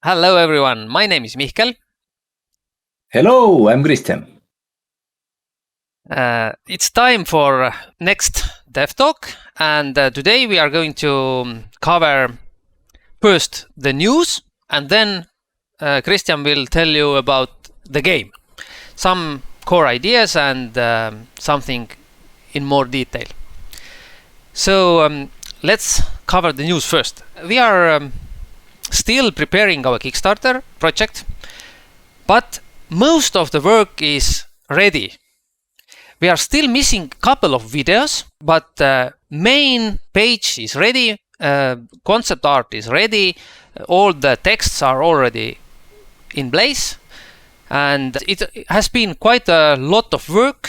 Hello everyone, my name is Mihkel. Hello, I'm Christian. It's time for next Dev Talk, and today we are going to cover first the news, and then Christian will tell you about the game, some core ideas and something in more detail. So let's cover the news first. We are still preparing our Kickstarter project, but most of the work is ready. We are still missing a couple of videos, but the main page is ready, concept art is ready, all the texts are already in place, and it has been quite a lot of work.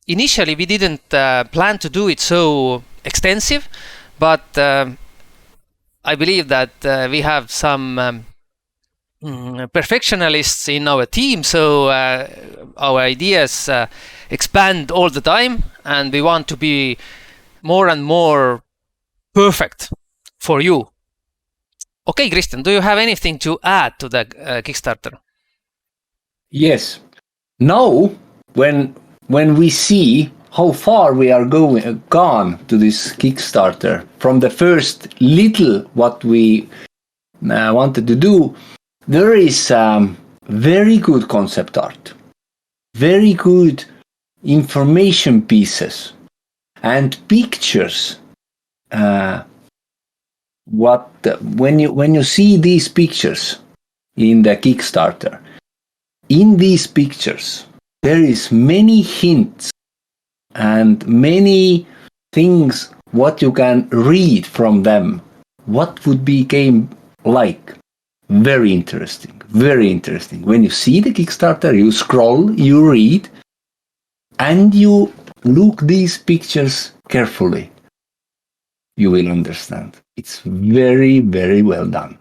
Initially, we didn't plan to do it so extensive, but I believe that we have some perfectionists in our team, so our ideas expand all the time, and we want to be more and more perfect for you. Okay, Christian, do you have anything to add to the Kickstarter? Yes. Now, when we see how far we are gone to this Kickstarter from the first little what we wanted to do, there is very good concept art, very good information pieces, and pictures. When you see these pictures in the Kickstarter, in these pictures there is many hints and many things what you can read from them. What would be game like? Very interesting, very interesting. When you see the Kickstarter, you scroll, you read, and you look these pictures carefully. You will understand. It's very, very well done.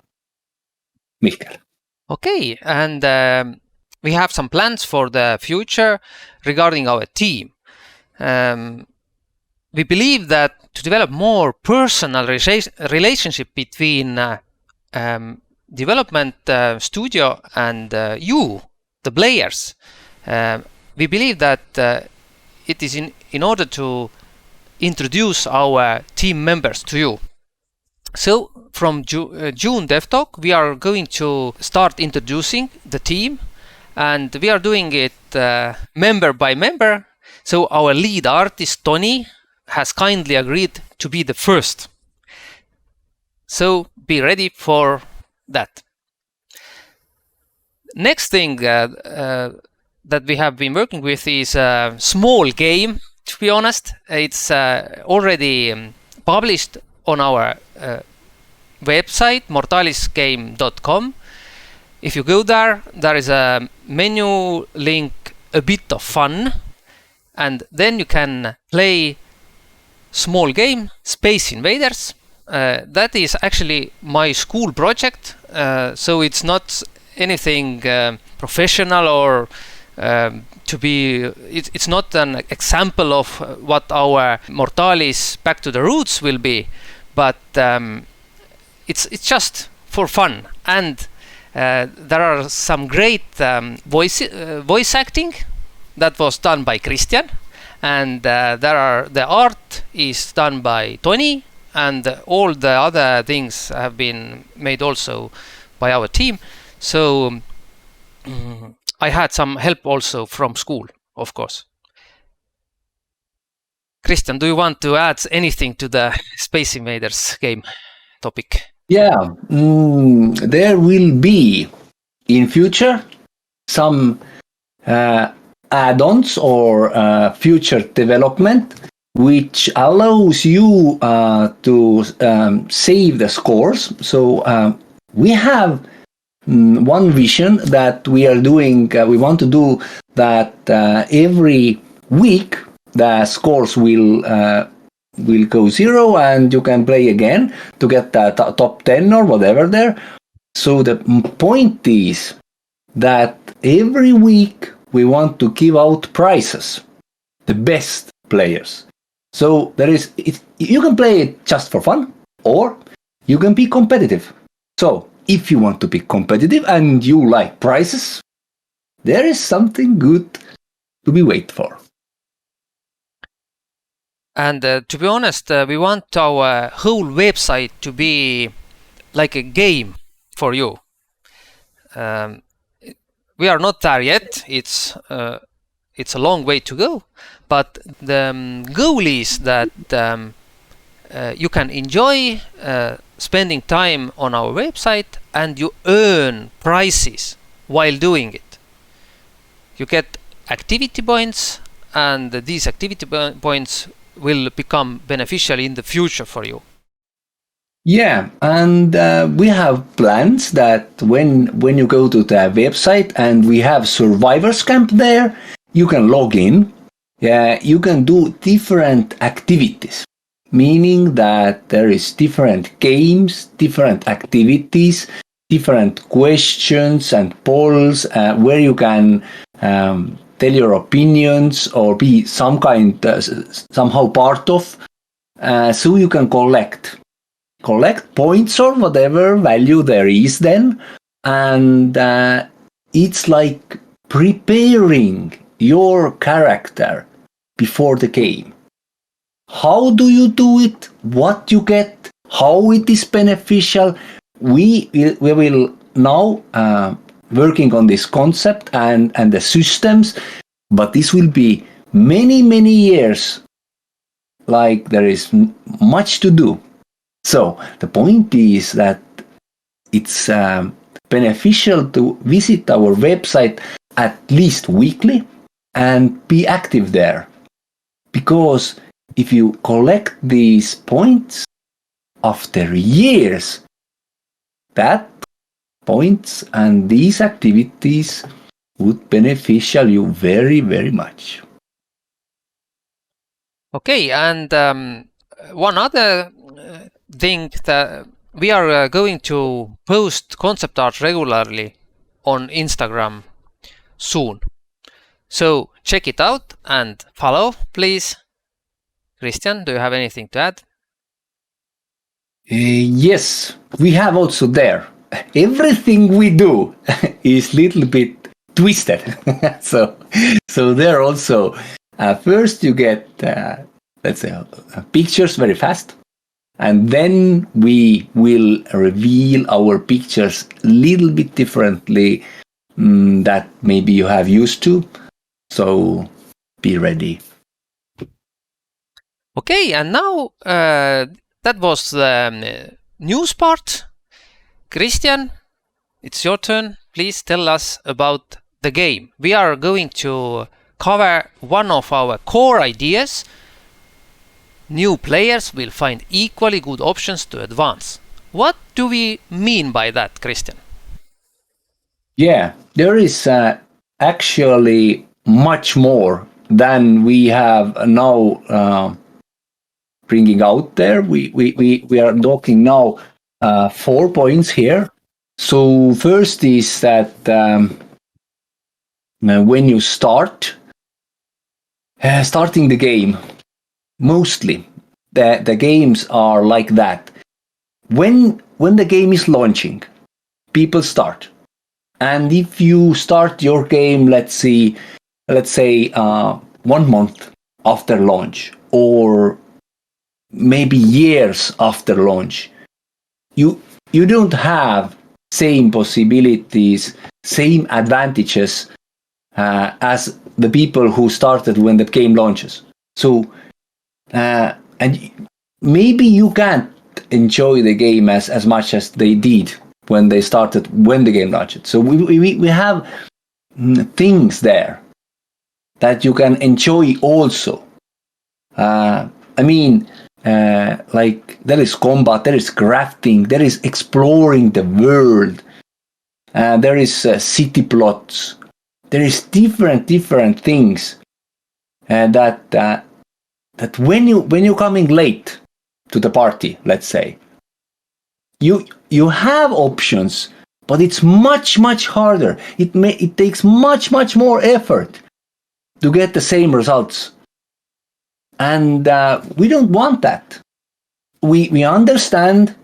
Mihkel. Okay, and we have some plans for the future regarding our team. We believe that to develop more personal relationship between development studio and you, the players, we believe that it is in order to introduce our team members to you. So from June Dev Talk, we are going to start introducing the team, and we are doing it member by member. So our lead artist, Tony, has kindly agreed to be the first. So be ready for that. Next thing that we have been working with is a small game. To be honest, it's already published on our website, mortalisgame.com. If you go there, there is a menu link, a bit of fun, and then you can play small game, Space Invaders. That is actually my school project, so it's not anything professional or it's not an example of what our Mortalis Back to the Roots will be, but it's just for fun. And there are some great voice acting that was done by Christian, and the art is done by Tony, and all the other things have been made also by our team. So I had some help also from school, of course. Christian, do you want to add anything to the Space Invaders game topic? Yeah, there will be in future some add-ons or future development which allows you to save the scores. So we have one vision that we are doing. We want to do that every week the scores will go 0 and you can play again to get the top 10 or whatever there. So the point is that every week we want to give out prizes, the best players. So you can play it just for fun, or you can be competitive. So if you want to be competitive and you like prizes, there is something good to be wait for. And to be honest, we want our whole website to be like a game for you. We are not there yet. It's a long way to go, but the goal is that you can enjoy spending time on our website, and you earn prizes while doing it. You get activity points, and these activity points will become beneficial in the future for you. Yeah, and we have plans that when you go to the website and we have Survivors Camp there, you can log in. Yeah, you can do different activities, meaning that there is different games, different activities, different questions and polls where you can tell your opinions or be somehow part of, so you can collect points or whatever value there is then, and it's like preparing your character before the game. How do you do it? What you get? How it is beneficial? We will now working on this concept and the systems, but this will be many years. Like there is much to do. So the point is that it's beneficial to visit our website at least weekly and be active there. Because if you collect these points after years, that points and these activities would beneficial you very much. Okay, and one other thing that we are going to post concept art regularly on Instagram soon. So check it out and follow, please. Christian, do you have anything to add? Yes, we have also there. Everything we do is little bit twisted. so there also, first you get, let's say, pictures very fast. And then we will reveal our pictures a little bit differently that maybe you have used to. So be ready. Okay, and now that was the news part. Christian, it's your turn. Please tell us about the game. We are going to cover one of our core ideas. New players will find equally good options to advance. What do we mean by that, Christian? Yeah, there is actually much more than we have now bringing out there. We are talking now 4 points here. So first is that when you starting the game, mostly the games are like that. When the game is launching, people start. And if you start your game, let's say 1 month after launch, or maybe years after launch, you don't have same possibilities, same advantages as the people who started when the game launches. So and maybe you can't enjoy the game as much as they did when they started when the game launched. So we have things there that you can enjoy also. I mean, like there is combat, there is crafting, there is exploring the world, there is city plots, there is different things that when you're coming late to the party, let's say, you have options, but it's much harder. It takes much more effort to get the same results. And we don't want that. We understand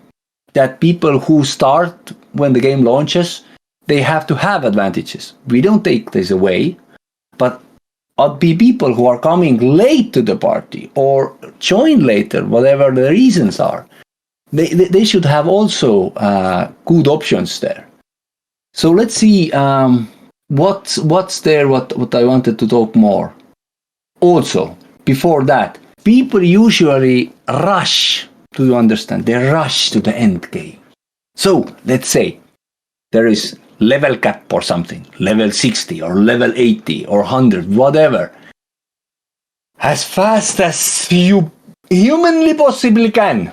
that people who start when the game launches, they have to have advantages. We don't take this away, but be people who are coming late to the party or join later, whatever the reasons are, they should have also good options there. So let's see what's there, what I wanted to talk more. Also, before that, people usually rush, do you understand? They rush to the end game. So let's say there is level cap or something, level 60 or level 80 or 100, whatever. As fast as you humanly possibly can,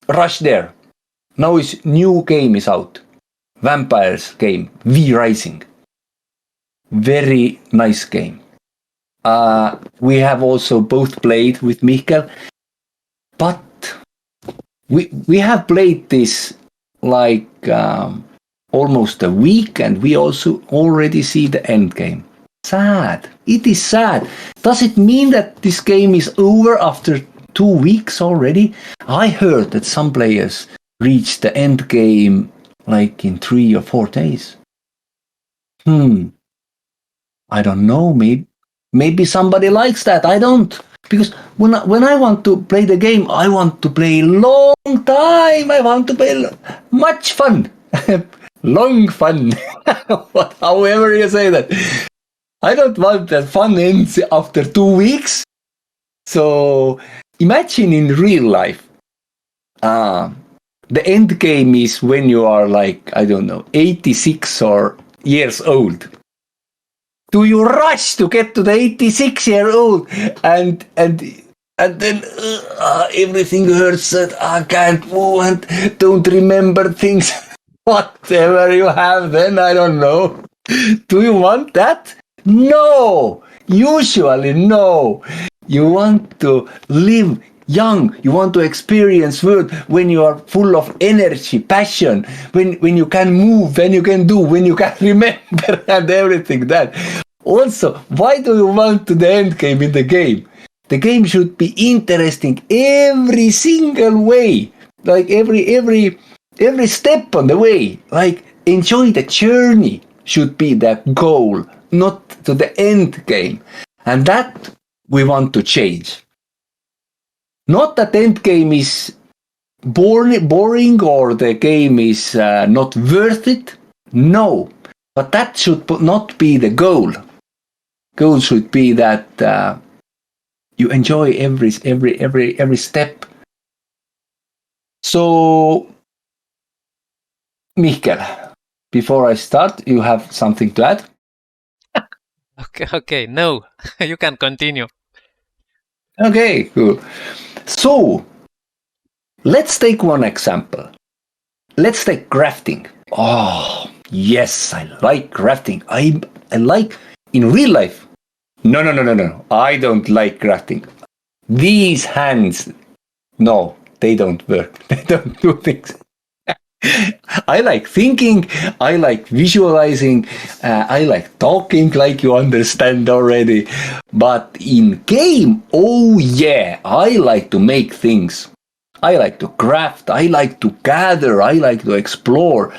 rush there. Now is new game is out. Vampires game, V Rising. Very nice game. We have also both played with Mikael, but we have played this like almost a week, and we also already see the end game. Sad. It is sad. Does it mean that this game is over after 2 weeks already? I heard that some players reached the end game like in 3 or 4 days. I don't know. Maybe somebody likes that. I don't. Because when I want to play the game, I want to play long time. I want to play much fun. Long fun. However you say that. I don't want that fun ends after 2 weeks. So imagine in real life, the end game is when you are like, I don't know, 86 or years old. Do you rush to get to the 86-year-old and then everything hurts and I can't move and don't remember things? Whatever you have then, I don't know. Do you want that? No! Usually no. You want to live young. You want to experience world when you are full of energy, passion, when you can move, when you can do, when you can remember and everything that. Also, why do you want to the end game in the game? The game should be interesting every single way. Like every step on the way. Like enjoy the journey should be the goal, not to the end game. And that we want to change. Not that end game is boring or the game is not worth it. No, but that should not be the goal. Goal should be that you enjoy every step. So, Mikael, before I start, you have something to add? Okay, no, you can continue. Okay, cool. So, let's take one example. Let's take crafting. Oh, yes, I like crafting. I like in real life. No. I don't like crafting. These hands, no, they don't work. They don't do things. I like thinking, I like visualizing, I like talking like you understand already. But in game, oh yeah, I like to make things. I like to craft, I like to gather, I like to explore.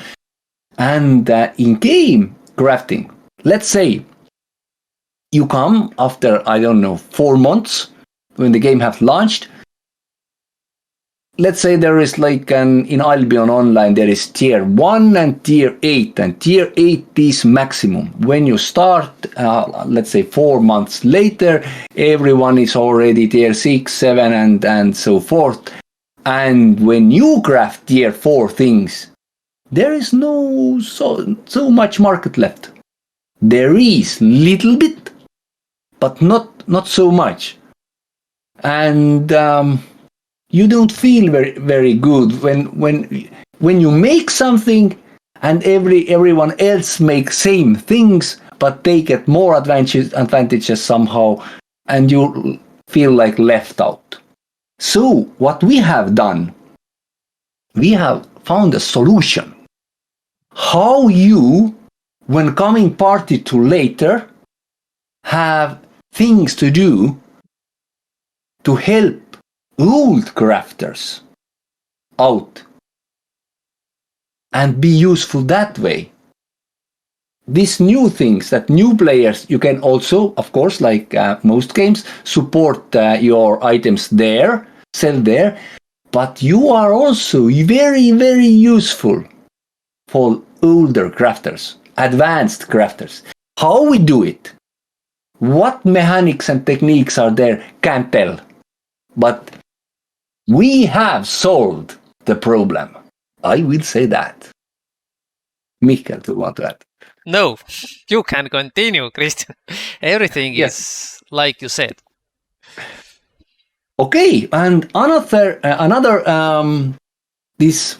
And in game crafting, let's say you come after, I don't know, 4 months when the game has launched. Let's say there is like in Albion Online, there is tier 1 and tier 8, and tier 8 is maximum. When you start, let's say 4 months later, everyone is already tier 6, 7 and so forth. And when you craft tier 4 things, there is no so much market left. There is little bit, but not so much. And you don't feel very good when you make something and everyone else makes same things, but they get more advantages somehow, and you feel like left out. So what we have done, we have found a solution. How you, when coming party to later, have things to do to help old crafters out and be useful that way. These new things that new players, you can also, of course, like most games, support your items there, sell there, but you are also very, very useful for older crafters, advanced crafters. How we do it, what mechanics and techniques are there, can't tell. But we have solved the problem. I will say that. Mikael, do you want to add? No, you can continue, Christian. Everything Yes. is like you said. Okay, and another this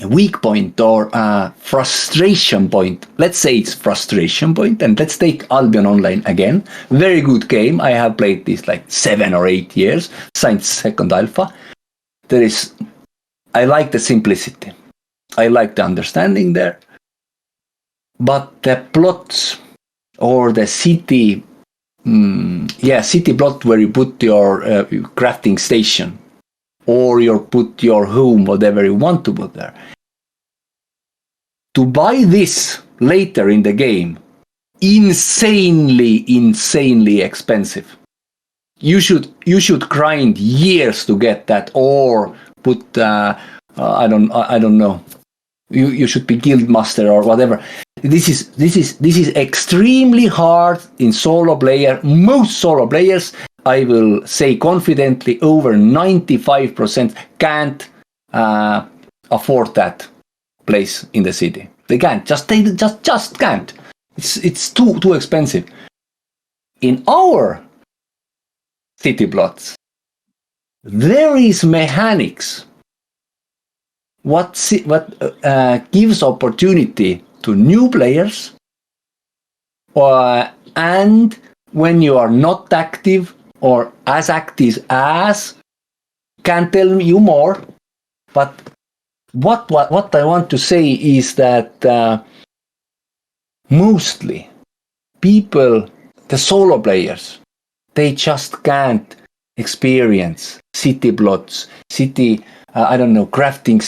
weak point or frustration point. Let's say it's frustration point, and let's take Albion Online again. Very good game. I have played this like 7 or 8 years since second alpha. I like the simplicity. I like the understanding there. But the plots or the city, city plot where you put your crafting station or you put your home, whatever you want to put there. To buy this later in the game, insanely expensive. You should grind years to get that, or put I don't know. You should be guild master or whatever. This is extremely hard in solo player. Most solo players, I will say confidently, over 95% can't afford that place in the city. They can't. Just can't. It's too expensive. In our city plots, there is mechanics. What gives opportunity to new players, and when you are not active or as active as, can tell you more. But what I want to say is that mostly people, the solo players, they just can't experience city plots, crafting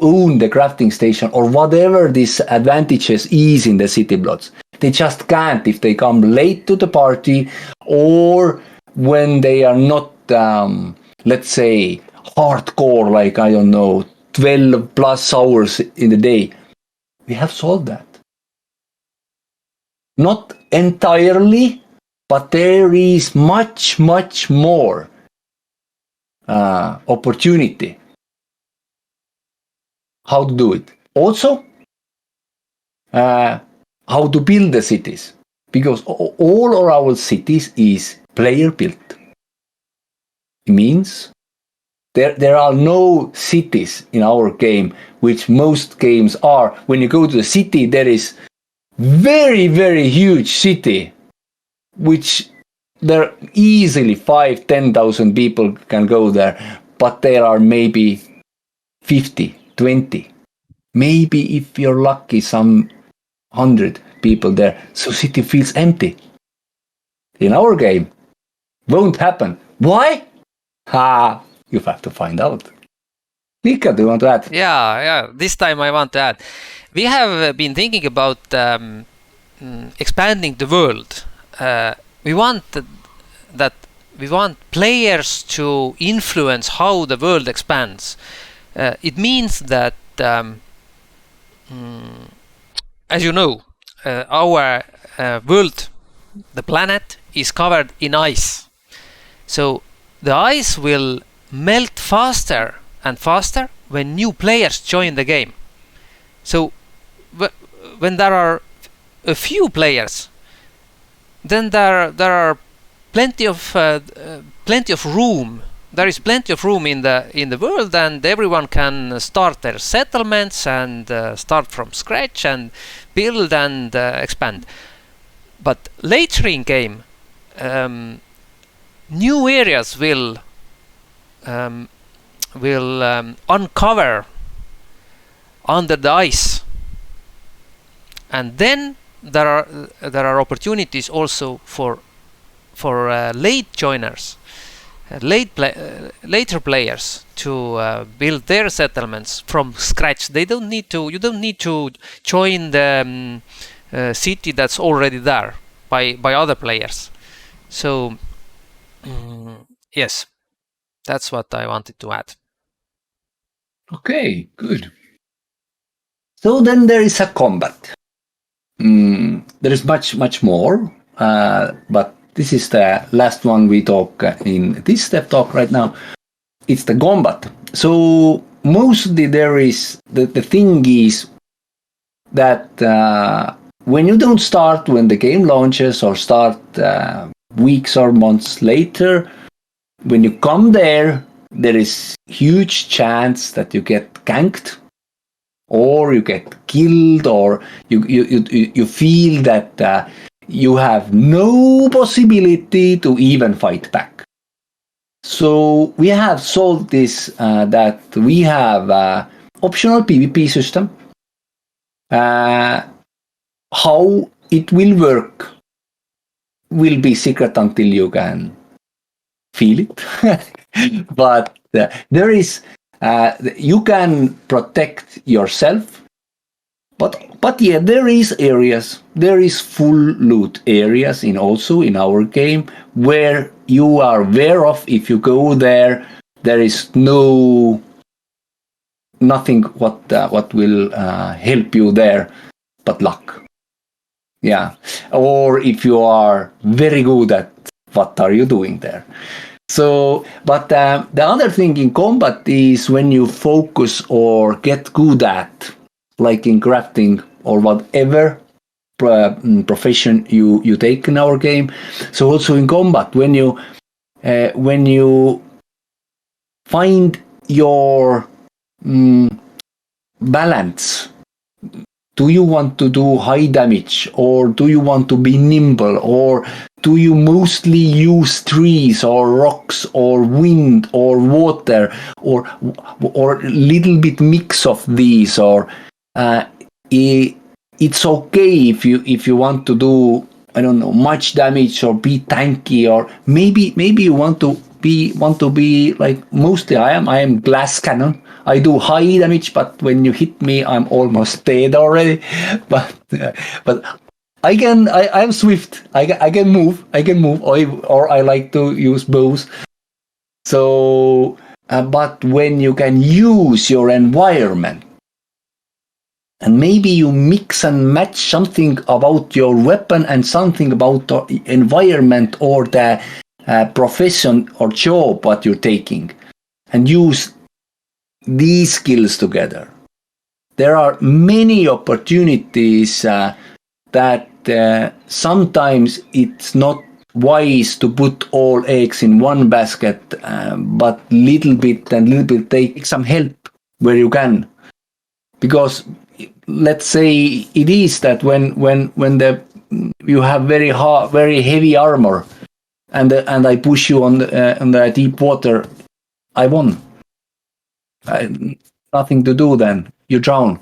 own the crafting station or whatever these advantages is in the city plots. They just can't if they come late to the party or when they are not, let's say, hardcore, like, 12 plus hours in the day. We have solved that. Not entirely, but there is much more opportunity. How to do it. Also, how to build the cities. Because all of our cities is player built. It means there are no cities in our game, which most games are. When you go to the city, there is very, very huge city, which there easily 5,000-10,000 people can go there, but there are maybe 50, 20, maybe if you're lucky, some 100 people there. So city feels empty. In our game, won't happen. Why? You have to find out. Mika, do you want to add? Yeah. This time I want to add. We have been thinking about expanding the world. We want players to influence how the world expands. It means that, as you know, our world, the planet, is covered in ice. So the ice will melt faster and faster when new players join the game. So when there are a few players, then there are plenty of room. There is plenty of room in the world, and everyone can start their settlements and start from scratch and build and expand. But later in game, new areas will uncover under the ice, and then there are opportunities also for late joiners later players to build their settlements from scratch. They don't need to. You don't need to join the city that's already there by other players. So yes, that's what I wanted to add. Okay, good. So then there is a combat. There is much more, but this is the last one we talk in this step talk right now. It's the combat. So mostly there is the thing is that when you don't start when the game launches or start weeks or months later, when you come there is huge chance that you get ganked or you get killed or you feel that you have no possibility to even fight back. So we have solved this that we have optional PvP system. How it will work will be secret until you can feel it. But there is you can protect yourself, but yeah, there is full loot areas also in our game where you are aware of. If you go there is nothing what will help you there but luck. Yeah, or if you are very good at what are you doing there. So, but the other thing in combat is when you focus or get good at, like in crafting or whatever profession you take in our game. So also in combat, when you find your balance. Do you want to do high damage, or do you want to be nimble, or do you mostly use trees or rocks or wind or water or little bit mix of these? Or it's okay if you want to do, I don't know, much damage or be tanky, or maybe you want to be like mostly I am glass cannon. I do high damage, but when you hit me, I'm almost dead already. But I'm swift. I can move, or I like to use bows. So, but when you can use your environment, and maybe you mix and match something about your weapon and something about the environment or the profession or job what you're taking, and use these skills together. There are many opportunities that sometimes it's not wise to put all eggs in one basket, but little bit take some help where you can. Because let's say it is that when you have very heavy armor, and I push you on the deep water, I won. Nothing to do then. You drown.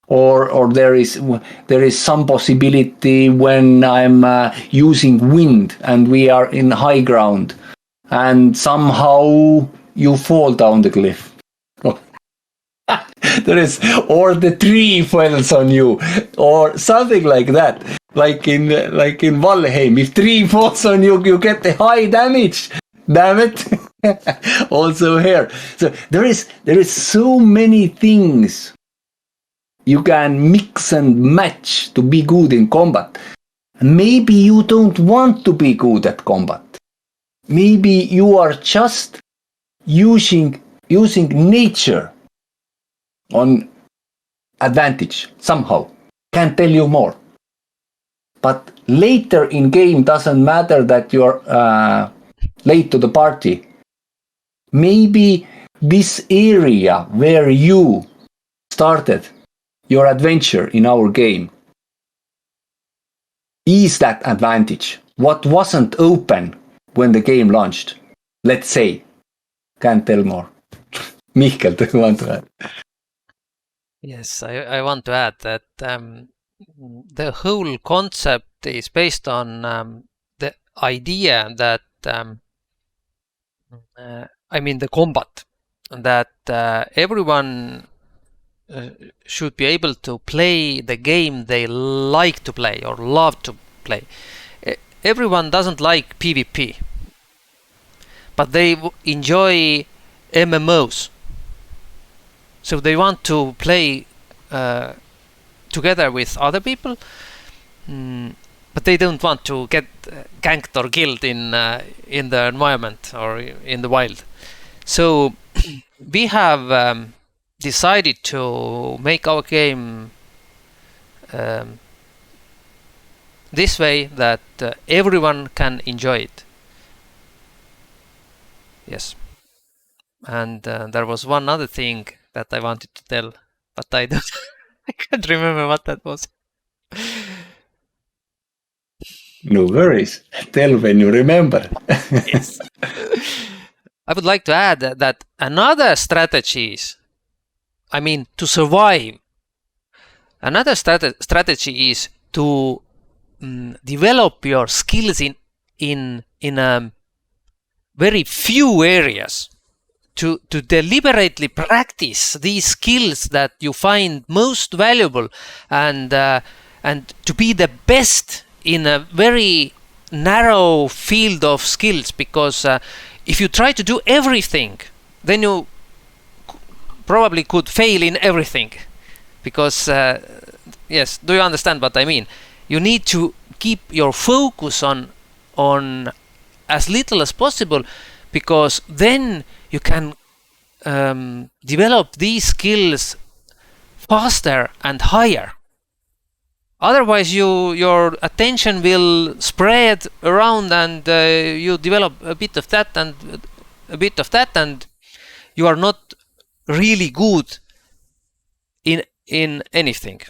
Or there is some possibility when I'm using wind and we are in high ground, and somehow you fall down the cliff. There is, or the tree falls on you, or something like that. Like in Valheim, if tree falls on you, you get the high damage. Damn it! Also here, so there is so many things you can mix and match to be good in combat. Maybe you don't want to be good at combat. Maybe you are just using nature on advantage somehow. Can't tell you more. But later in game doesn't matter that you're late to the party. Maybe this area where you started your adventure in our game is that advantage. What wasn't open when the game launched? Let's say. Can't tell more. Mihkel, do you want to add? Yes, I want to add that the whole concept is based on the idea that I mean the combat, that everyone should be able to play the game they like to play or love to play. Everyone doesn't like PvP, but they enjoy MMOs. So they want to play together with other people, but they don't want to get ganked or killed in the environment or in the wild. So we have decided to make our game this way that everyone can enjoy it. Yes. And there was one other thing that I wanted to tell, but I can't remember what that was. No worries. Tell when you remember. Yes. I would like to add that another strategies, I mean, to survive, another strategy is to develop your skills in very few areas. To deliberately practice these skills that you find most valuable, and to be the best in a very narrow field of skills, because if you try to do everything, then you probably could fail in everything, because yes, do you understand what I mean? You need to keep your focus on as little as possible, because then you can develop these skills faster and higher. Otherwise, your attention will spread around, and you develop a bit of that and a bit of that, and you are not really good in anything.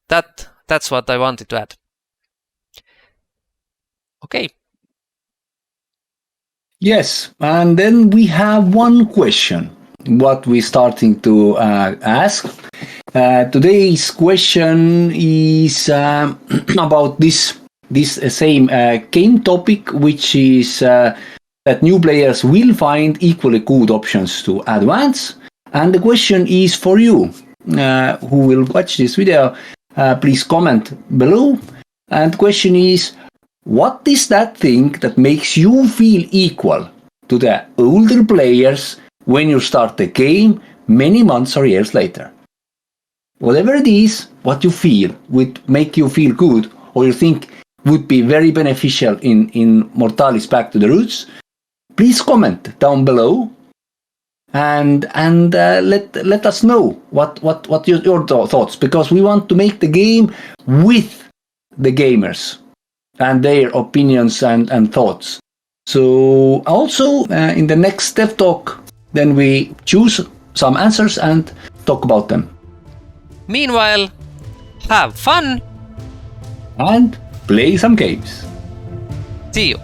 That's what I wanted to add. Okay. Yes, and then we have one question, what we're starting to ask. Today's question is about this same game topic, which is that new players will find equally good options to advance. And the question is for you, who will watch this video. Please comment below. And the question is, what is that thing that makes you feel equal to the older players when you start the game many months or years later? Whatever it is, what you feel would make you feel good, or you think would be very beneficial in Mortalis Back to the Roots, please comment down below and let us know what your thoughts, because we want to make the game with the gamers and their opinions and thoughts. So also in the next Dev Talk, then we choose some answers and talk about them. Meanwhile, have fun and play some games. See you.